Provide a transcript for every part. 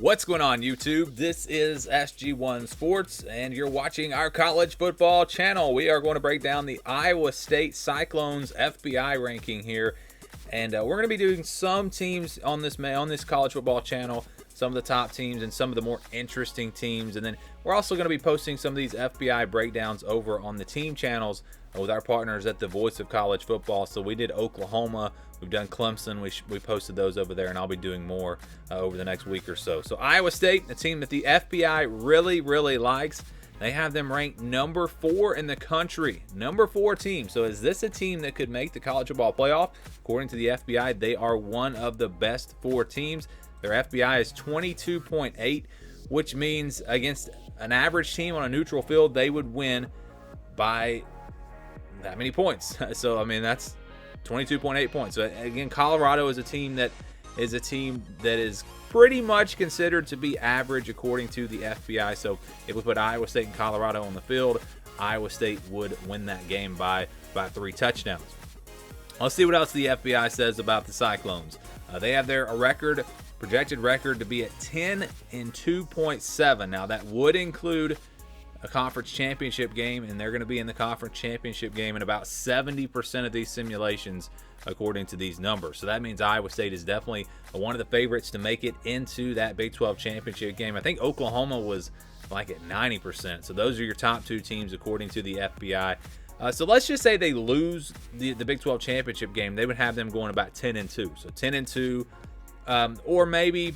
What's going on, YouTube? This is SG1 Sports, and you're watching our college football channel. We are going to break down the Iowa State Cyclones FPI ranking here, and we're going to be doing some teams on this college football channel, some of the top teams and some of the more interesting teams, and then we're also going to be posting some of these FPI breakdowns over on the team channels with our partners at the Voice of College Football. So we did Oklahoma, we've done Clemson, we posted those over there, and I'll be doing more over the next week or so. So Iowa State, a team that the FBI really likes. They have them ranked number 4 in the country, number 4 team. So is this a team that could make the college football playoff? According to the FBI, they are one of the best 4 teams. Their FBI is 22.8, which means against an average team on a neutral field, they would win by that many points. So I mean, that's 22.8 points. So again, Colorado is a team that is pretty much considered to be average according to the FBI. So if we put Iowa State and Colorado on the field, Iowa State would win that game by 3 touchdowns. Let's see what else the FBI says about the Cyclones. They have their projected record to be at 10-2.7. Now that would include a conference championship game, and they're going to be in the conference championship game in about 70% of these simulations according to these numbers. So that means Iowa State is definitely one of the favorites to make it into that Big 12 championship game. I think Oklahoma was like at 90%. So those are your top 2 teams according to the FBI. So let's just say they lose the Big 12 championship game. They would have them going about 10-2. So 10-2, or maybe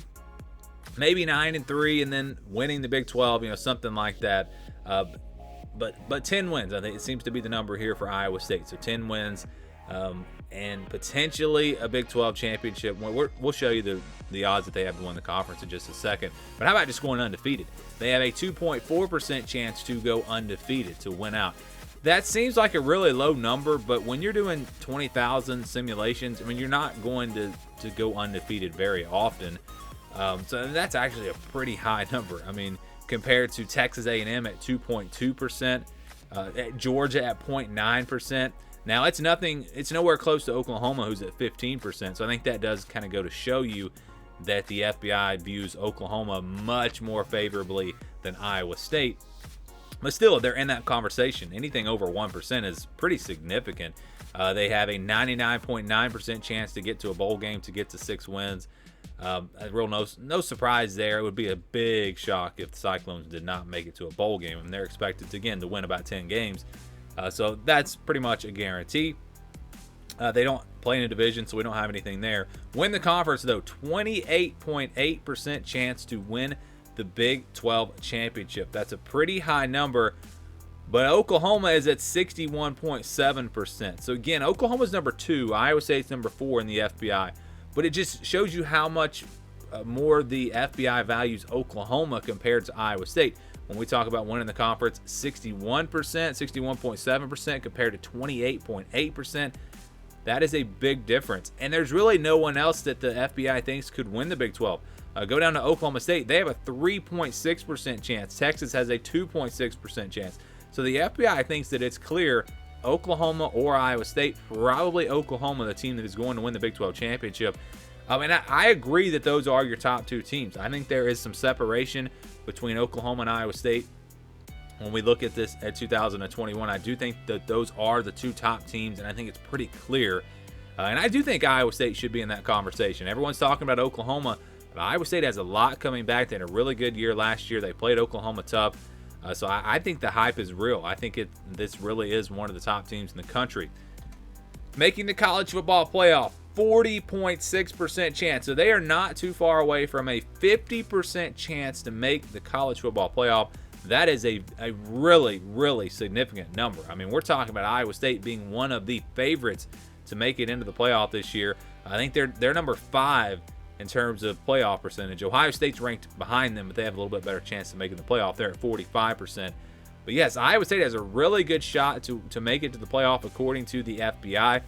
9-3, and then winning the Big 12, something like that. But 10 wins, I think it seems to be the number here for Iowa State. So 10 wins, and potentially a Big 12 championship. We'll show you the odds that they have to win the conference in just a second. But how about just going undefeated? They have a 2.4% chance to go undefeated, to win out. That seems like a really low number, but when you're doing 20,000 simulations, I mean, you're not going to go undefeated very often. So that's actually a pretty high number. I mean, compared to Texas A&M at 2.2%, at Georgia at 0.9%. Now it's nowhere close to Oklahoma, who's at 15%. So I think that does kind of go to show you that the FBI views Oklahoma much more favorably than Iowa State. But still, they're in that conversation. Anything over 1% is pretty significant. They have a 99.9% chance to get to a bowl game, to get to 6 wins. No surprise there. It would be a big shock if the Cyclones did not make it to a bowl game, and they're expected to win about 10 games. So that's pretty much a guarantee. They don't play in a division, so we don't have anything there. Win the conference, though, 28.8% chance to win the Big 12 championship. That's a pretty high number, but Oklahoma is at 61.7%. So again, Oklahoma's number 2, Iowa State's number 4 in the FBI. But it just shows you how much more the FBI values Oklahoma compared to Iowa State. When we talk about winning the conference, 61.7% compared to 28.8%. That is a big difference. And there's really no one else that the FBI thinks could win the Big 12. Go down to Oklahoma State. They have a 3.6% chance. Texas has a 2.6% chance. So the FBI thinks that it's clear Oklahoma or Iowa State, probably Oklahoma, the team that is going to win the Big 12 championship. I agree that those are your top 2 teams. I think there is some separation between Oklahoma and Iowa State. When we look at this at 2021, I do think that those are the 2 top teams, and I think it's pretty clear. And I do think Iowa State should be in that conversation. Everyone's talking about Oklahoma, but Iowa State has a lot coming back. They had a really good year last year. They played Oklahoma tough. So I think the hype is real. I think this really is one of the top teams in the country. Making the college football playoff, 40.6% chance. So they are not too far away from a 50% chance to make the college football playoff. That is a really significant number. I mean, we're talking about Iowa State being one of the favorites to make it into the playoff this year. I think they're number 5 in terms of playoff percentage. Ohio State's ranked behind them, but they have a little bit better chance of making the playoff. They're at 45%. But yes, Iowa State has a really good shot to make it to the playoff according to the FBI.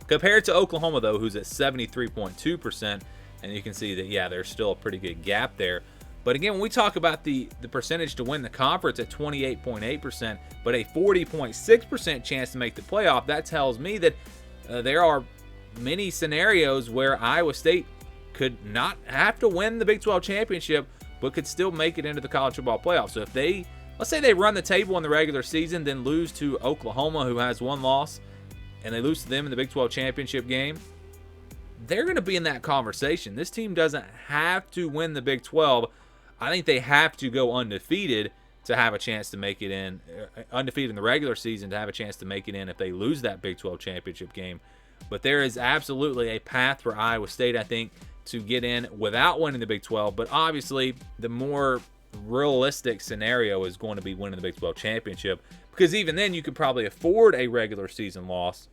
Compared to Oklahoma, though, who's at 73.2%, and you can see that, yeah, there's still a pretty good gap there. But again, when we talk about the percentage to win the conference at 28.8%, but a 40.6% chance to make the playoff, that tells me that there are many scenarios where Iowa State could not have to win the Big 12 championship, but could still make it into the college football playoff. So if they, let's say they run the table in the regular season, then lose to Oklahoma, who has one loss, and they lose to them in the Big 12 championship game, they're going to be in that conversation. This team doesn't have to win the Big 12. I think they have to go undefeated to have a chance to make it in, undefeated in the regular season to have a chance to make it in if they lose that Big 12 championship game. But there is absolutely a path for Iowa State, I think, to get in without winning the Big 12. But obviously, the more realistic scenario is going to be winning the Big 12 championship, because even then you could probably afford a regular season loss.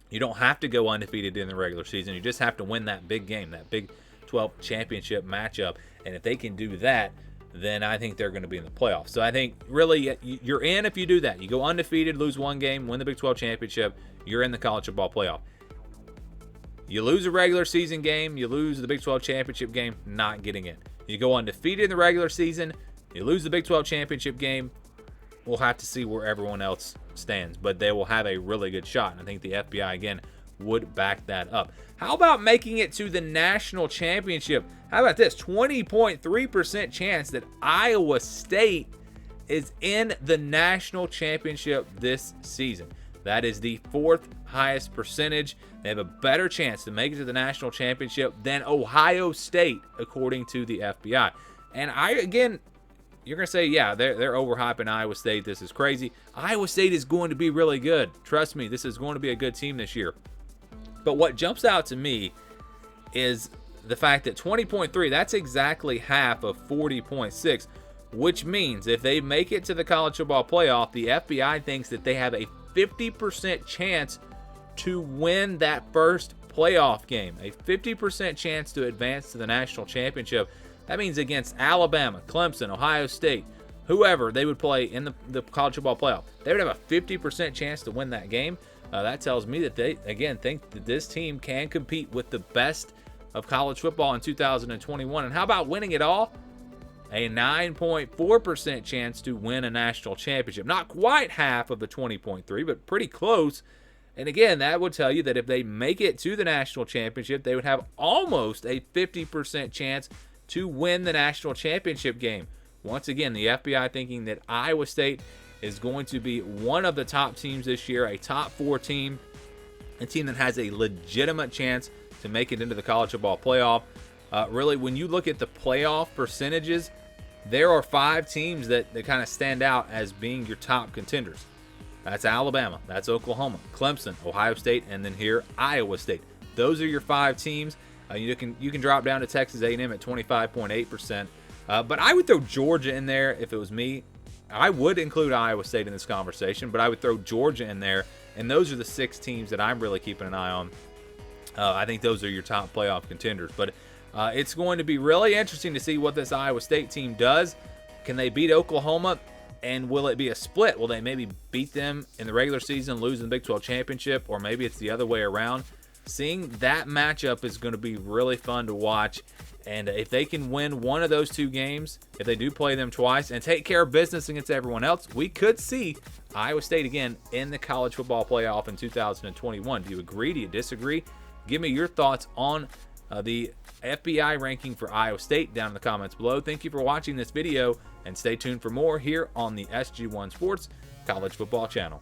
You don't have to go undefeated in the regular season. You just have to win that big game, that Big 12 championship matchup. And if they can do that, then I think they're going to be in the playoffs. So I think really you're in if you do that. You go undefeated, lose one game, win the Big 12 championship, you're in the college football playoff. You lose a regular season game, you lose the Big 12 championship game, not getting in. You go undefeated in the regular season, you lose the Big 12 championship game, we'll have to see where everyone else stands. But they will have a really good shot. And I think the FBI, again, would back that up. How about making it to the national championship? How about this? 20.3% chance that Iowa State is in the national championship this season. That is the fourth highest percentage. They have a better chance to make it to the national championship than Ohio State, according to the FBI. And again, you're going to say, yeah, they're overhyping Iowa State. This is crazy. Iowa State is going to be really good. Trust me, this is going to be a good team this year. But what jumps out to me is the fact that 20.3, that's exactly half of 40.6, which means if they make it to the college football playoff, the FBI thinks that they have a 50% chance to win that first playoff game, a 50% chance to advance to the national championship. That means against Alabama, Clemson, Ohio State, whoever they would play in the college football playoff, they would have a 50% chance to win that game. That tells me that they, again, think that this team can compete with the best of college football in 2021. And how about winning it all? A 9.4% chance to win a national championship. Not quite half of the 20.3, but pretty close. And again, that would tell you that if they make it to the national championship, they would have almost a 50% chance to win the national championship game. Once again, the FBI thinking that Iowa State is going to be one of the top teams this year, a top 4 team, a team that has a legitimate chance to make it into the college football playoff. Really, when you look at the playoff percentages, there are 5 teams that kind of stand out as being your top contenders. That's Alabama, that's Oklahoma, Clemson, Ohio State, and then here, Iowa State. Those are your 5 teams. You can drop down to Texas A&M at 25.8%. But I would throw Georgia in there if it was me. I would include Iowa State in this conversation, but I would throw Georgia in there. And those are the 6 teams that I'm really keeping an eye on. I think those are your top playoff contenders. But it's going to be really interesting to see what this Iowa State team does. Can they beat Oklahoma? And will it be a split? Will they maybe beat them in the regular season, lose in the Big 12 championship? Or maybe it's the other way around. Seeing that matchup is going to be really fun to watch. And if they can win one of those 2 games, if they do play them twice and take care of business against everyone else, we could see Iowa State again in the college football playoff in 2021. Do you agree? Do you disagree? Give me your thoughts on the FBI ranking for Iowa State down in the comments below. Thank you for watching this video, and stay tuned for more here on the SG1 Sports College Football Channel.